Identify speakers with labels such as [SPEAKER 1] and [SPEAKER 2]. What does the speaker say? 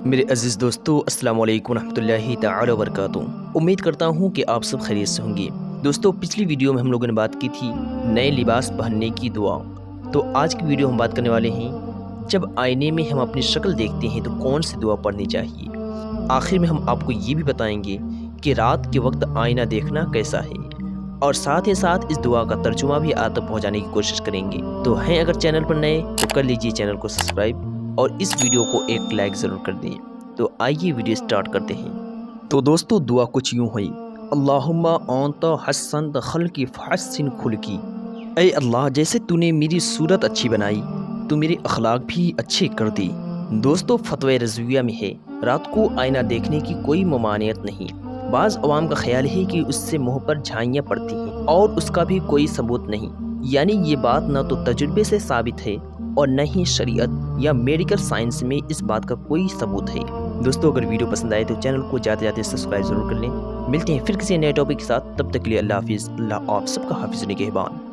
[SPEAKER 1] میرے عزیز دوستو، السلام علیکم ورحمۃ اللہ تعالی وبرکاتہ۔ امید کرتا ہوں کہ آپ سب خیریت سے ہوں گے۔ دوستو، پچھلی ویڈیو میں ہم لوگوں نے بات کی تھی نئے لباس پہننے کی دعا۔ تو آج کی ویڈیو ہم بات کرنے والے ہیں جب آئینے میں ہم اپنی شکل دیکھتے ہیں تو کون سی دعا پڑھنی چاہیے۔ آخر میں ہم آپ کو یہ بھی بتائیں گے کہ رات کے وقت آئینہ دیکھنا کیسا ہے، اور ساتھ ہی ساتھ اس دعا کا ترجمہ بھی آپ تک پہنچانے کی کوشش کریں گے۔ تو ہیں اگر چینل پر نئے تو کر لیجئے چینل کو سبسکرائب اور اس ویڈیو کو ایک لائک ضرور کر دیں۔ تو آئیے ویڈیو سٹارٹ کرتے ہیں۔ تو دوستو، دعا کچھ یوں ہوئی: اللہم انت حسنت خلقی فحسن خلقی۔ اے اللہ، جیسے تو نے میری صورت اچھی بنائی تو میرے اخلاق بھی اچھے کر دی۔ دوستو، فتوی رضویہ میں ہے رات کو آئینہ دیکھنے کی کوئی ممانعت نہیں۔ بعض عوام کا خیال ہے کہ اس سے منہ پر جھائیاں پڑتی ہیں اور اس کا بھی کوئی ثبوت نہیں، یعنی یہ بات نہ تو تجربے سے ثابت ہے اور نہ ہی شریعت یا میڈیکل سائنس میں اس بات کا کوئی ثبوت ہے۔ دوستو، اگر ویڈیو پسند آئے تو چینل کو جاتے جاتے سبسکرائب ضرور کر لیں۔ ملتے ہیں پھر کسی نئے ٹاپک کے ساتھ، تب تک کے لیے اللہ حافظ۔ اللہ آپ سب کا حافظ نگہبان۔